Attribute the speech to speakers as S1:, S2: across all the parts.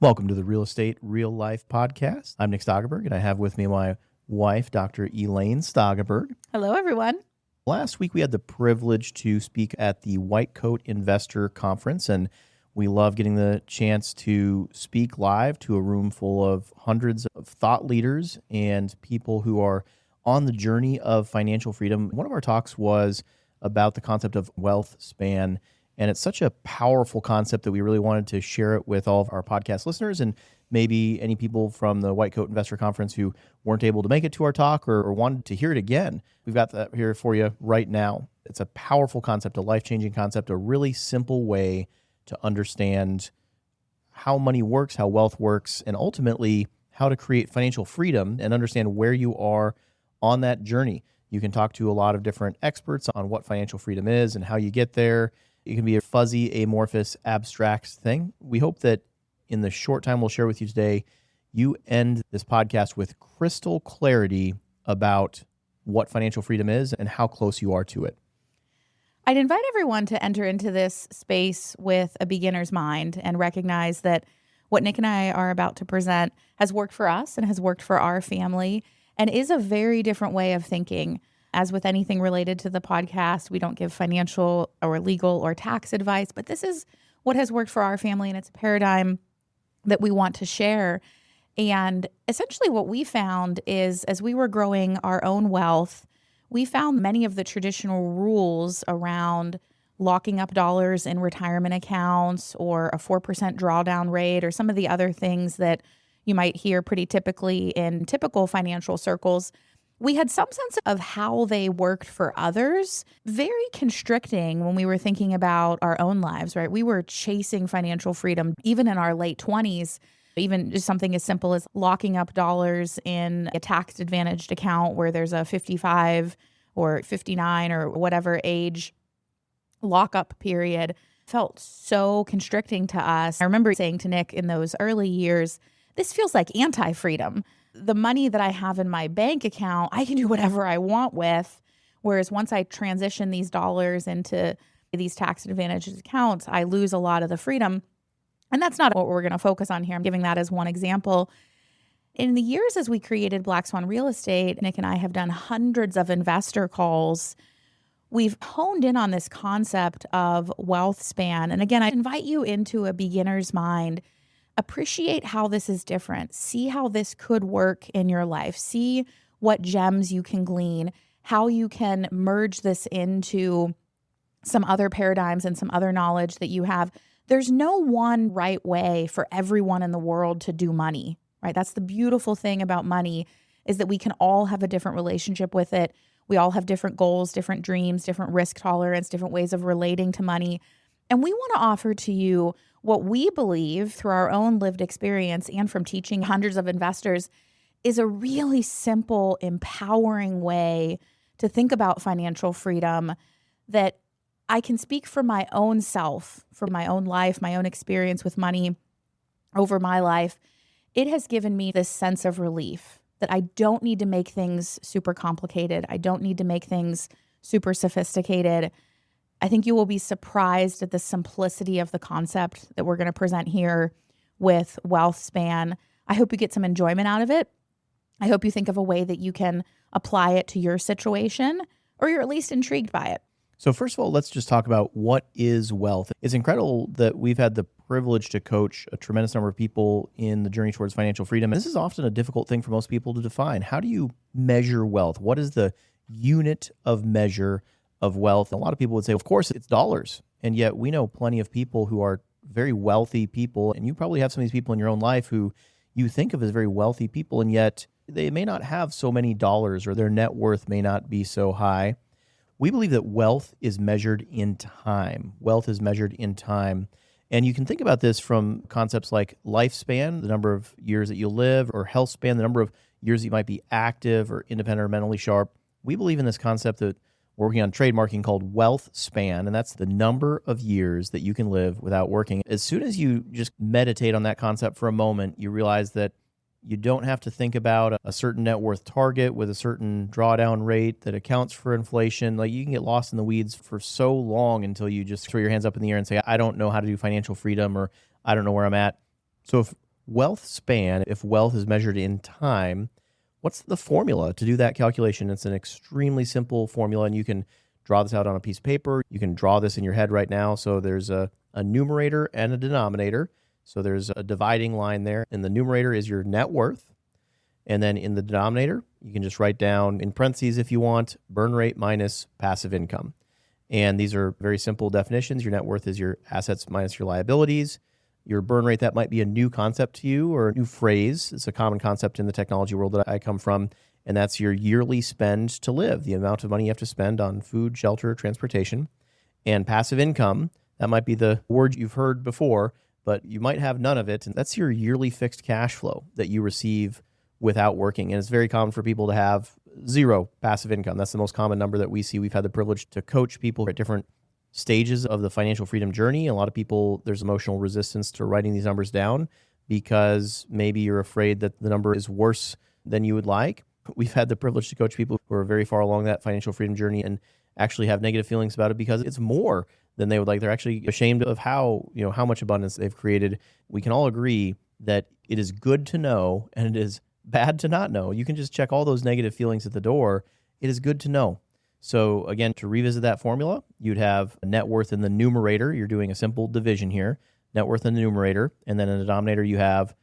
S1: Welcome to the Real Estate Real Life podcast. I'm Nick Stoggenberg, and I have with me my wife, Dr. Elaine Stoggenberg.
S2: Hello, everyone.
S1: Last week, we had the privilege to speak at the White Coat Investor Conference, and we love getting the chance to speak live to a room full of hundreds of thought leaders and people who are on the journey of financial freedom. One of our talks was about the concept of wealth span. And it's such a powerful concept that we really wanted to share it with all of our podcast listeners and maybe any people from the White Coat Investor Conference who weren't able to make it to our talk or wanted to hear it again. We've got that here for you right now. It's a powerful concept, a life-changing concept, a really simple way to understand how money works, how wealth works, and ultimately how to create financial freedom and understand where you are on that journey. You can talk to a lot of different experts on what financial freedom is and how you get there. It can be a fuzzy, amorphous, abstract thing. We hope that in the short time we'll share with you today, you end this podcast with crystal clarity about what financial freedom is and how close you are to it.
S2: I'd invite everyone to enter into this space with a beginner's mind and recognize that what Nick and I are about to present has worked for us and has worked for our family and is a very different way of thinking. As with anything related to the podcast, we don't give financial or legal or tax advice, but this is what has worked for our family, and it's a paradigm that we want to share. And essentially what we found is as we were growing our own wealth, we found many of the traditional rules around locking up dollars in retirement accounts or a 4% drawdown rate or some of the other things that you might hear pretty typically in typical financial circles. We had some sense of how they worked for others, very constricting when we were thinking about our own lives, right? We were chasing financial freedom even in our late 20s, even just something as simple as locking up dollars in a tax-advantaged account where there's a 55 or 59 or whatever age lockup period felt so constricting to us. I remember saying to Nick in those early years, this feels like anti-freedom. The money that I have in my bank account, I can do whatever I want with. Whereas once I transition these dollars into these tax advantaged accounts, I lose a lot of the freedom. And that's not what we're going to focus on here. I'm giving that as one example. In the years as we created Black Swan Real Estate, Nick and I have done hundreds of investor calls. We've honed in on this concept of wealth span. And again, I invite you into a beginner's mind. Appreciate how this is different. See how this could work in your life. See what gems you can glean, how you can merge this into some other paradigms and some other knowledge that you have. There's no one right way for everyone in the world to do money, right? That's the beautiful thing about money is that we can all have a different relationship with it. We all have different goals, different dreams, different risk tolerance, different ways of relating to money. And we want to offer to you what we believe through our own lived experience and from teaching hundreds of investors is a really simple, empowering way to think about financial freedom that I can speak for my own self, for my own life, my own experience with money over my life. It has given me this sense of relief that I don't need to make things super complicated. I don't need to make things super sophisticated. I think you will be surprised at the simplicity of the concept that we're going to present here with wealth span. I hope you get some enjoyment out of it. I hope you think of a way that you can apply it to your situation, or you're at least intrigued by it.
S1: So first of all, let's just talk about what is wealth. It's incredible that we've had the privilege to coach a tremendous number of people in the journey towards financial freedom. This is often a difficult thing for most people to define. How do you measure wealth? What is the unit of measure of wealth? A lot of people would say, of course, it's dollars. And yet we know plenty of people who are very wealthy people. And you probably have some of these people in your own life who you think of as very wealthy people, and yet they may not have so many dollars or their net worth may not be so high. We believe that wealth is measured in time. Wealth is measured in time. And you can think about this from concepts like lifespan, the number of years that you live, or health span, the number of years that you might be active or independent or mentally sharp. We believe in this concept that we're working on trademarking called wealth span, and that's the number of years that you can live without working. As soon as you just meditate on that concept for a moment, you realize that you don't have to think about a certain net worth target with a certain drawdown rate that accounts for inflation. Like, you can get lost in the weeds for so long until you just throw your hands up in the air and say, I don't know how to do financial freedom, or I don't know where I'm at. So if wealth span, if wealth is measured in time, what's the formula to do that calculation? It's an extremely simple formula, and you can draw this out on a piece of paper. You can draw this in your head right now. So there's a numerator and a denominator. So there's a dividing line there. And the numerator is your net worth. And then in the denominator, you can just write down in parentheses, if you want, burn rate minus passive income. And these are very simple definitions. Your net worth is your assets minus your liabilities. Your burn rate, that might be a new concept to you or a new phrase. It's a common concept in the technology world that I come from. And that's your yearly spend to live, the amount of money you have to spend on food, shelter, transportation. And passive income, that might be the word you've heard before, but you might have none of it. And that's your yearly fixed cash flow that you receive without working. And it's very common for people to have zero passive income. That's the most common number that we see. We've had the privilege to coach people at different stages of the financial freedom journey. A lot of people, there's emotional resistance to writing these numbers down because maybe you're afraid that the number is worse than you would like. We've had the privilege to coach people who are very far along that financial freedom journey and actually have negative feelings about it because it's more than they would like. They're actually ashamed of how much abundance they've created. We can all agree that it is good to know and it is bad to not know. You can just check all those negative feelings at the door. It is good to know. So again, to revisit that formula, you'd have a net worth in the numerator. You're doing a simple division here. Net worth in the numerator. And then in the denominator, you have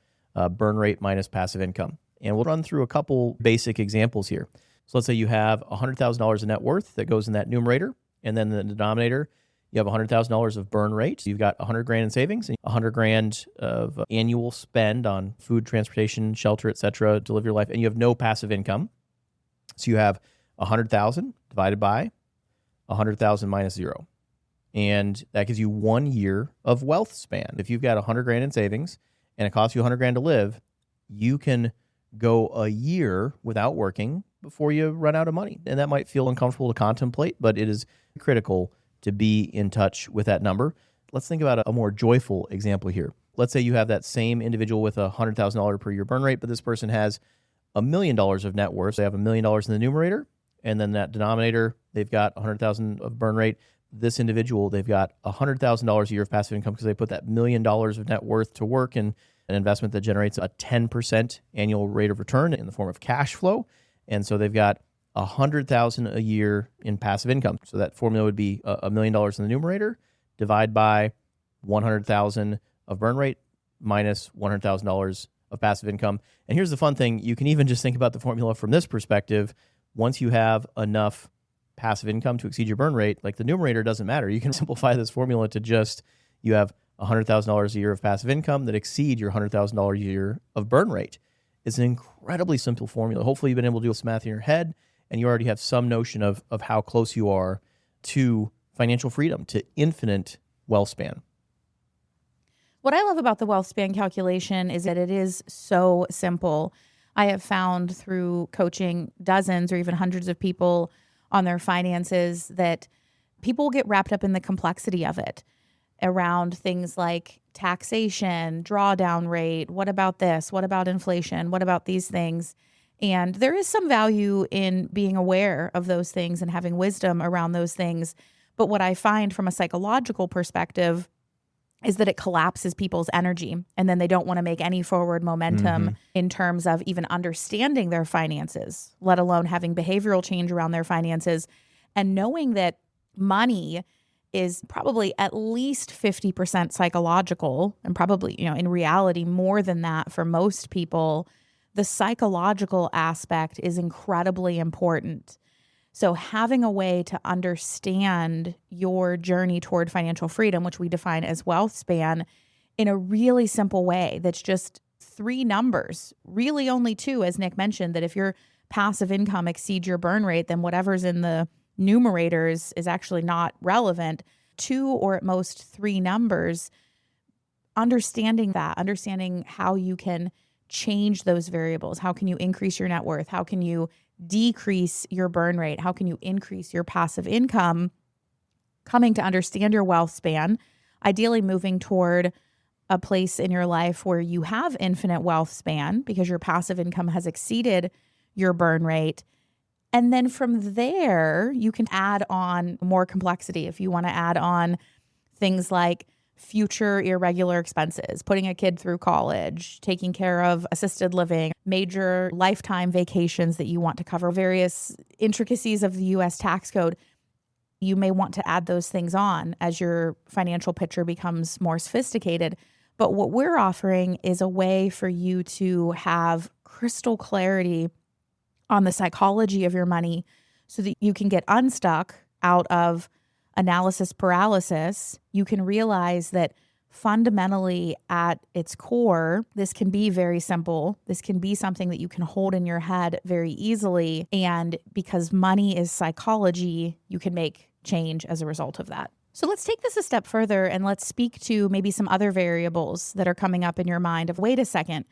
S1: burn rate minus passive income. And we'll run through a couple basic examples here. So let's say you have $100,000 in net worth that goes in that numerator. And then in the denominator, you have $100,000 of burn rate. So you've got $100,000 in savings and $100,000 of annual spend on food, transportation, shelter, et cetera, to live your life. And you have no passive income. So you have 100,000 divided by 100,000 minus 0. And that gives you 1 year of wealth span. If you've got $100,000 in savings and it costs you $100,000 to live, you can go a year without working before you run out of money. And that might feel uncomfortable to contemplate, but it is critical to be in touch with that number. Let's think about a more joyful example here. Let's say you have that same individual with a $100,000 per year burn rate, but this person has $1 million of net worth. They have $1 million in the numerator, and then that denominator, they've got 100,000 of burn rate. This individual, they've got $100,000 a year of passive income because they put that $1 million of net worth to work in an investment that generates a 10% annual rate of return in the form of cash flow. And so they've got $100,000 a year in passive income. So that formula would be $1 million in the numerator, divide by 100,000 of burn rate minus $100,000 of passive income. And here's the fun thing. You can even just think about the formula from this perspective. Once you have enough passive income to exceed your burn rate, like the numerator doesn't matter. You can simplify this formula to just, you have $100,000 a year of passive income that exceed your $100,000 a year of burn rate. It's an incredibly simple formula. Hopefully you've been able to do this math in your head and you already have some notion of how close you are to financial freedom, to infinite wealth span.
S2: What I love about the wealth span calculation is that it is so simple. I have found through coaching dozens or even hundreds of people on their finances that people get wrapped up in the complexity of it around things like taxation, drawdown rate, what about this, what about inflation, what about these things. And there is some value in being aware of those things and having wisdom around those things. But what I find from a psychological perspective is that it collapses people's energy, and then they don't want to make any forward momentum in terms of even understanding their finances, let alone having behavioral change around their finances, and knowing that money is probably at least 50% psychological, and probably, in reality, more than that for most people. The psychological aspect is incredibly important. So having a way to understand your journey toward financial freedom, which we define as wealth span, in a really simple way that's just 3 numbers, really only 2, as Nick mentioned, that if your passive income exceeds your burn rate, then whatever's in the numerators is actually not relevant. 2 or at most 3 numbers, understanding how you can change those variables. How can you increase your net worth? How can you decrease your burn rate? How can you increase your passive income? Coming to understand your wealth span, ideally moving toward a place in your life where you have infinite wealth span because your passive income has exceeded your burn rate. And then from there, you can add on more complexity. If you want to add on things like future irregular expenses, putting a kid through college, taking care of assisted living, major lifetime vacations that you want to cover, various intricacies of the US tax code. You may want to add those things on as your financial picture becomes more sophisticated. But what we're offering is a way for you to have crystal clarity on the psychology of your money so that you can get unstuck out of analysis paralysis. You can realize that fundamentally at its core, this can be very simple. This can be something that you can hold in your head very easily. And because money is psychology, you can make change as a result of that. So let's take this a step further and let's speak to maybe some other variables that are coming up in your mind of, wait a second,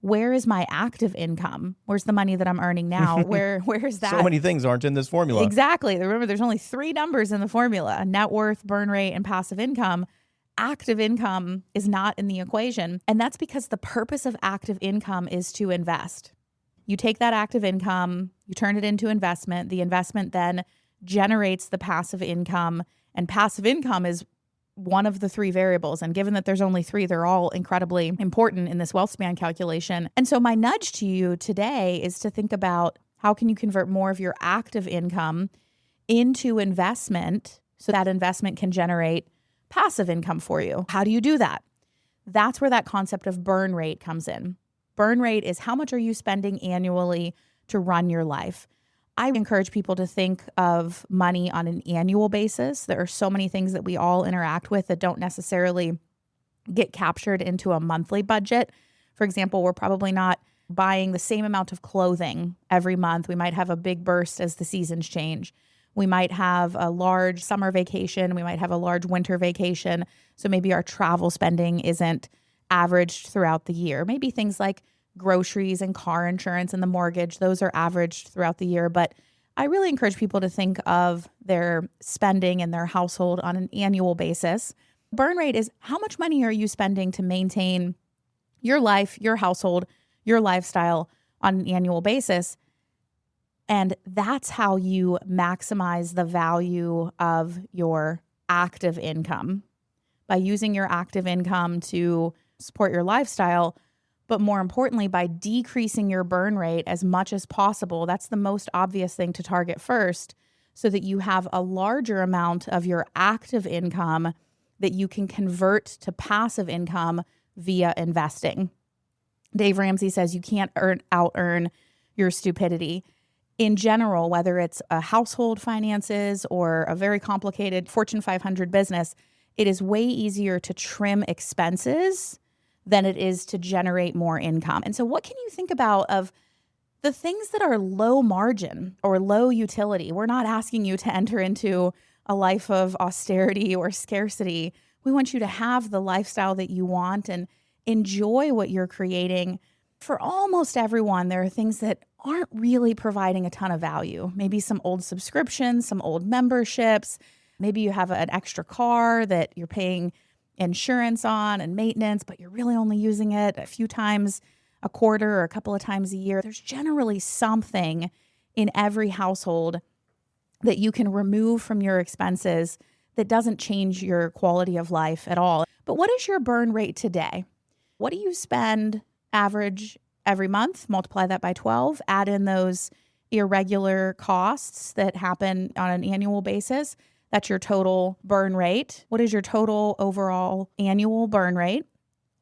S2: where is my active income? Where's the money that I'm earning now? Where's that?
S1: So many things aren't in this formula.
S2: Exactly. Remember, there's only 3 numbers in the formula: net worth, burn rate, and passive income. Active income is not in the equation. And that's because the purpose of active income is to invest. You take that active income, you turn it into investment. The investment then generates the passive income. And passive income is one of the 3 variables. And given that there's only 3, they're all incredibly important in this wealth span calculation. And so my nudge to you today is to think about, how can you convert more of your active income into investment so that investment can generate passive income for you? How do you do that? That's where that concept of burn rate comes in. Burn rate is how much are you spending annually to run your life? I encourage people to think of money on an annual basis. There are so many things that we all interact with that don't necessarily get captured into a monthly budget. For example, we're probably not buying the same amount of clothing every month. We might have a big burst as the seasons change. We might have a large summer vacation. We might have a large winter vacation. So maybe our travel spending isn't averaged throughout the year. Maybe things like groceries and car insurance and the mortgage, those are averaged throughout the year. But I really encourage people to think of their spending in their household on an annual basis. Burn rate is how much money are you spending to maintain your life, your household, your lifestyle on an annual basis. And that's how you maximize the value of your active income, by using your active income to support your lifestyle. But more importantly, by decreasing your burn rate as much as possible. That's the most obvious thing to target first, so that you have a larger amount of your active income that you can convert to passive income via investing. Dave Ramsey says you can't out-earn your stupidity. In general, whether it's a household finances or a very complicated Fortune 500 business, it is way easier to trim expenses than it is to generate more income. And so what can you think about of the things that are low margin or low utility? We're not asking you to enter into a life of austerity or scarcity. We want you to have the lifestyle that you want and enjoy what you're creating. For almost everyone, there are things that aren't really providing a ton of value. Maybe some old subscriptions, some old memberships. Maybe you have an extra car that you're paying insurance on and maintenance, but you're really only using it a few times a quarter or a couple of times a year. There's generally something in every household that you can remove from your expenses that doesn't change your quality of life at all. But what is your burn rate today? What do you spend average every month? Multiply that by 12, add in those irregular costs that happen on an annual basis. That's your total burn rate. What is your total overall annual burn rate?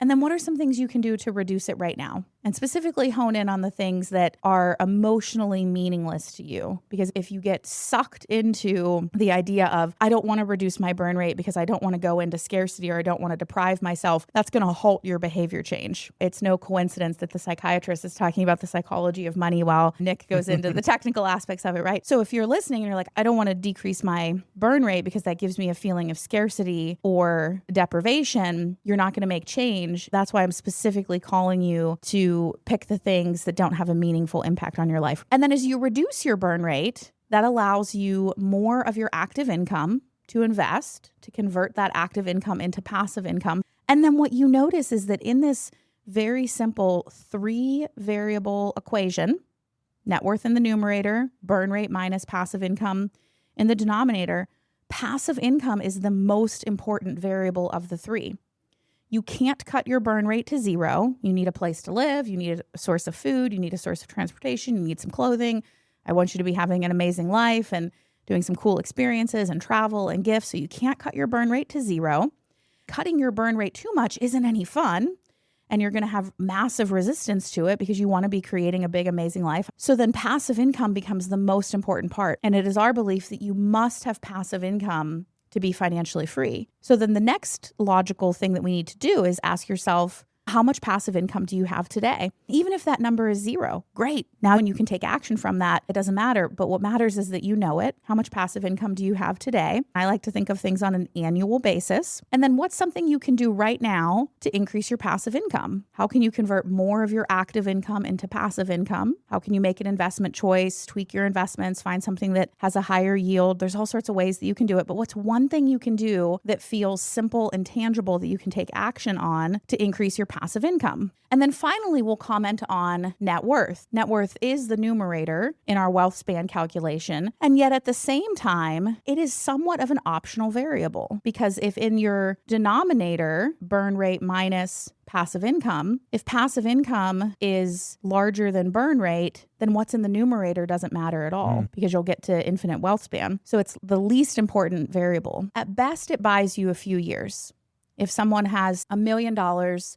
S2: And then what are some things you can do to reduce it right now? And specifically hone in on the things that are emotionally meaningless to you. Because if you get sucked into the idea of, I don't want to reduce my burn rate because I don't want to go into scarcity or I don't want to deprive myself, that's going to halt your behavior change. It's no coincidence that the psychiatrist is talking about the psychology of money while Nick goes into the technical aspects of it, right? So if you're listening and you're like, I don't want to decrease my burn rate because that gives me a feeling of scarcity or deprivation, you're not going to make change. That's why I'm specifically calling you to pick the things that don't have a meaningful impact on your life. And then as you reduce your burn rate, that allows you more of your active income to invest, to convert that active income into passive income. And then what you notice is that in this very simple 3 variable equation, net worth in the numerator, burn rate minus passive income in the denominator, Passive income is the most important variable of the three. You can't cut your burn rate to zero. You need a place to live. You need a source of food. You need a source of transportation. You need some clothing. I want you to be having an amazing life and doing some cool experiences and travel and gifts. So you can't cut your burn rate to zero. Cutting your burn rate too much isn't any fun. And you're going to have massive resistance to it because you want to be creating a big, amazing life. So then passive income becomes the most important part. And it is our belief that you must have passive income to be financially free. So then the next logical thing that we need to do is ask yourself, how much passive income do you have today? Even if that number is zero, great. Now when you can take action from that, it doesn't matter. But what matters is that you know it. How much passive income do you have today? I like to think of things on an annual basis. And then what's something you can do right now to increase your passive income? How can you convert more of your active income into passive income? How can you make an investment choice, tweak your investments, find something that has a higher yield? There's all sorts of ways that you can do it. But what's one thing you can do that feels simple and tangible that you can take action on to increase your passive income? And then finally, we'll comment on net worth. Net worth is the numerator in our wealth span calculation. And yet at the same time, it is somewhat of an optional variable, because if in your denominator, burn rate minus passive income, if passive income is larger than burn rate, then what's in the numerator doesn't matter at all because you'll get to infinite wealth span. So it's the least important variable. At best, it buys you a few years. If someone has $1 million,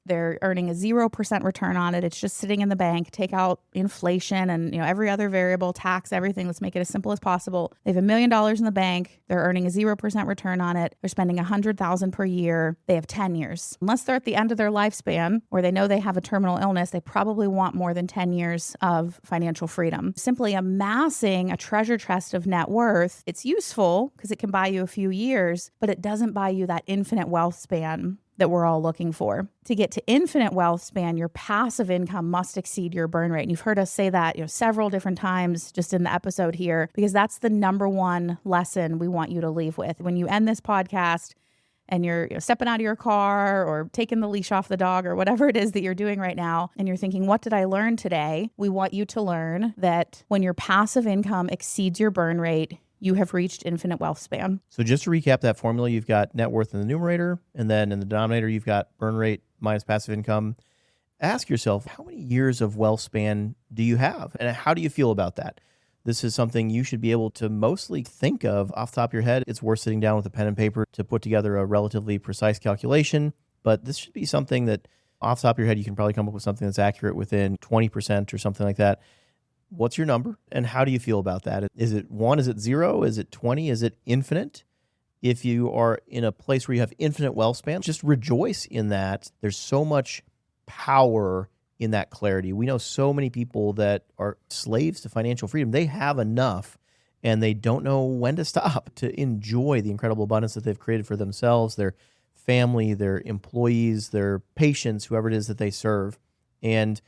S2: they're earning a 0% return on it. It's just sitting in the bank. Take out inflation and every other variable, tax, everything. Let's make it as simple as possible. They have $1 million in the bank. They're earning a 0% return on it. They're spending $100,000 per year. They have 10 years. Unless they're at the end of their lifespan or they know they have a terminal illness, they probably want more than 10 years of financial freedom. Simply amassing a treasure chest of net worth, it's useful because it can buy you a few years, but it doesn't buy you that infinite wealth span that we're all looking for. To get to infinite wealth span, your passive income must exceed your burn rate. And you've heard us say that, several different times just in the episode here, because that's the number one lesson we want you to leave with. When you end this podcast and you're stepping out of your car or taking the leash off the dog or whatever it is that you're doing right now, and you're thinking, what did I learn today? We want you to learn that when your passive income exceeds your burn rate, you have reached infinite wealth span.
S1: So just to recap that formula, you've got net worth in the numerator, and then in the denominator, you've got burn rate minus passive income. Ask yourself, how many years of wealth span do you have? And how do you feel about that? This is something you should be able to mostly think of off the top of your head. It's worth sitting down with a pen and paper to put together a relatively precise calculation, but this should be something that off the top of your head, you can probably come up with something that's accurate within 20% or something like that. What's your number and how do you feel about that? Is it 1? Is it 0? Is it 20? Is it infinite? If you are in a place where you have infinite wealth span, just rejoice in that. There's so much power in that clarity. We know so many people that are slaves to financial freedom. They have enough and they don't know when to stop to enjoy the incredible abundance that they've created for themselves, their family, their employees, their patients, whoever it is that they serve. And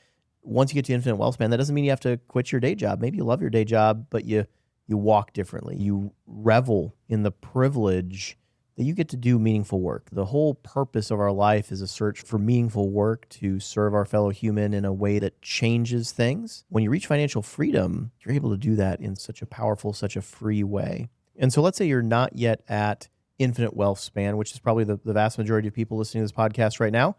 S1: once you get to infinite wealth span, that doesn't mean you have to quit your day job. Maybe you love your day job, but you walk differently. You revel in the privilege that you get to do meaningful work. The whole purpose of our life is a search for meaningful work to serve our fellow human in a way that changes things. When you reach financial freedom, you're able to do that in such a powerful, such a free way. And so let's say you're not yet at infinite wealth span, which is probably the vast majority of people listening to this podcast right now.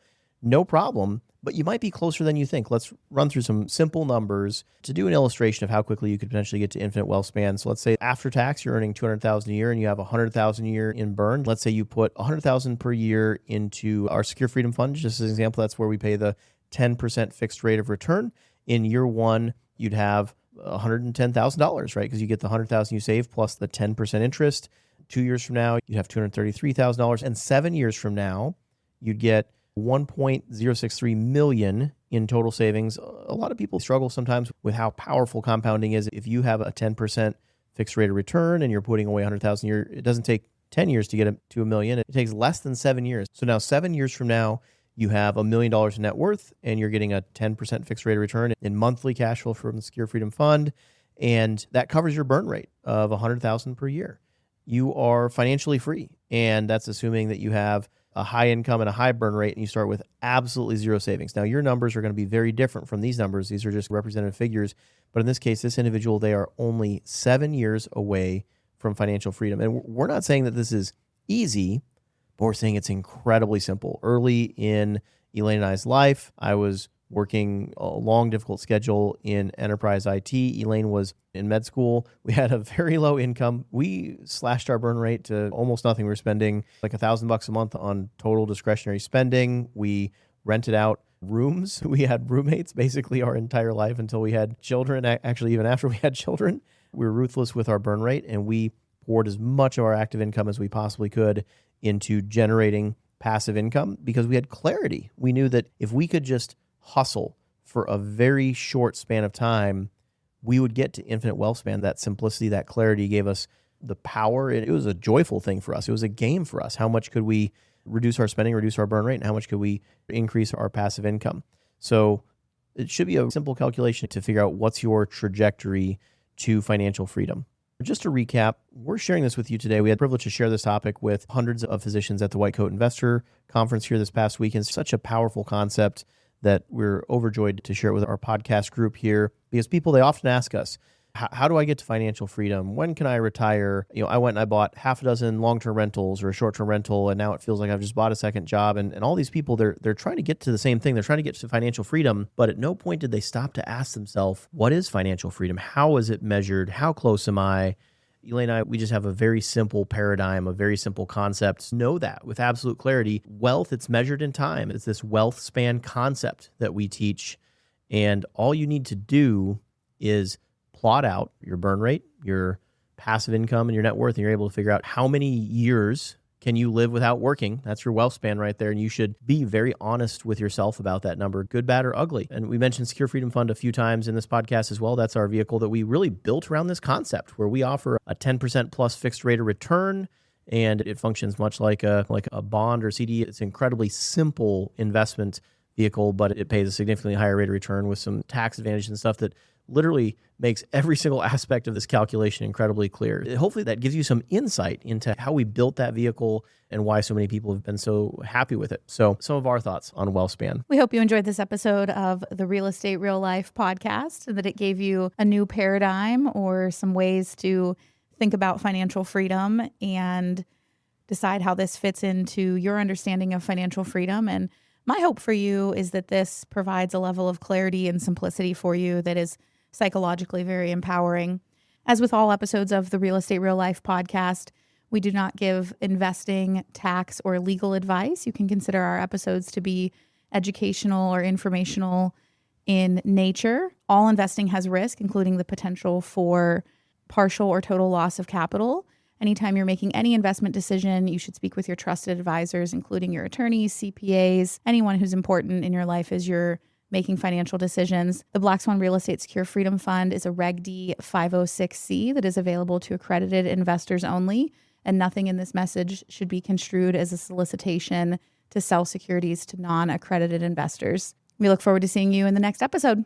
S1: No problem, but you might be closer than you think. Let's run through some simple numbers to do an illustration of how quickly you could potentially get to infinite wealth span. So let's say after tax, you're earning $200,000 a year and you have $100,000 a year in burn. Let's say you put $100,000 per year into our Secure Freedom Fund. Just as an example, that's where we pay the 10% fixed rate of return. In year one, you'd have $110,000, right? Because you get the $100,000 you save plus the 10% interest. 2 years from now, you'd have $233,000. And 7 years from now, you'd get $1.063 million in total savings. A lot of people struggle sometimes with how powerful compounding is. If you have a 10% fixed rate of return and you're putting away $100,000 a year, it doesn't take 10 years to get to $1 million. It takes less than 7 years. So now 7 years from now, you have $1 million in net worth and you're getting a 10% fixed rate of return in monthly cash flow from the Secure Freedom Fund. And that covers your burn rate of $100,000 per year. You are financially free. And that's assuming that you have a high income and a high burn rate, and you start with absolutely zero savings. Now, your numbers are going to be very different from these numbers. These are just representative figures. But in this case, this individual, they are only 7 years away from financial freedom. And we're not saying that this is easy, but we're saying it's incredibly simple. Early in Elaine and I's life, I was working a long, difficult schedule in enterprise IT. Elaine was in med school. We had a very low income. We slashed our burn rate to almost nothing. We were spending like $1,000 a month on total discretionary spending. We rented out rooms. We had roommates basically our entire life until we had children. Actually, even after we had children, we were ruthless with our burn rate, and we poured as much of our active income as we possibly could into generating passive income because we had clarity. We knew that if we could just hustle for a very short span of time, we would get to infinite wealth span. That simplicity, that clarity gave us the power. It was a joyful thing for us. It was a game for us. How much could we reduce our spending, reduce our burn rate, and how much could we increase our passive income? So it should be a simple calculation to figure out what's your trajectory to financial freedom. Just to recap, we're sharing this with you today. We had the privilege to share this topic with hundreds of physicians at the White Coat Investor Conference here this past week. And it's such a powerful concept that we're overjoyed to share it with our podcast group here because people, they often ask us, how do I get to financial freedom? When can I retire? I went and I bought half a dozen long-term rentals or a short-term rental, and now it feels like I've just bought a second job. And all these people, they're trying to get to the same thing. They're trying to get to financial freedom, but at no point did they stop to ask themselves, what is financial freedom? How is it measured? How close am I? Elaine and I, we just have a very simple paradigm, a very simple concept. Know that with absolute clarity. Wealth, it's measured in time. It's this wealth span concept that we teach. And all you need to do is plot out your burn rate, your passive income, and your net worth. And you're able to figure out how many years can you live without working. That's your wealth span right there. And you should be very honest with yourself about that number, good, bad, or ugly. And we mentioned Secure Freedom Fund a few times in this podcast as well. That's our vehicle that we really built around this concept where we offer a 10% plus fixed rate of return. And it functions much like a bond or CD. It's an incredibly simple investment vehicle, but it pays a significantly higher rate of return with some tax advantages and stuff that literally makes every single aspect of this calculation incredibly clear. Hopefully that gives you some insight into how we built that vehicle and why so many people have been so happy with it. So some of our thoughts on WealthSpan.
S2: We hope you enjoyed this episode of the Real Estate Real Life podcast and that it gave you a new paradigm or some ways to think about financial freedom and decide how this fits into your understanding of financial freedom. And my hope for you is that this provides a level of clarity and simplicity for you that is psychologically very empowering. As with all episodes of the Real Estate Real Life podcast, we do not give investing, tax, or legal advice. You can consider our episodes to be educational or informational in nature. All investing has risk, including the potential for partial or total loss of capital. Anytime you're making any investment decision, you should speak with your trusted advisors, including your attorneys, CPAs, anyone who's important in your life as you're making financial decisions. The Black Swan Real Estate Secure Freedom Fund is a Reg D 506C that is available to accredited investors only, and nothing in this message should be construed as a solicitation to sell securities to non-accredited investors. We look forward to seeing you in the next episode.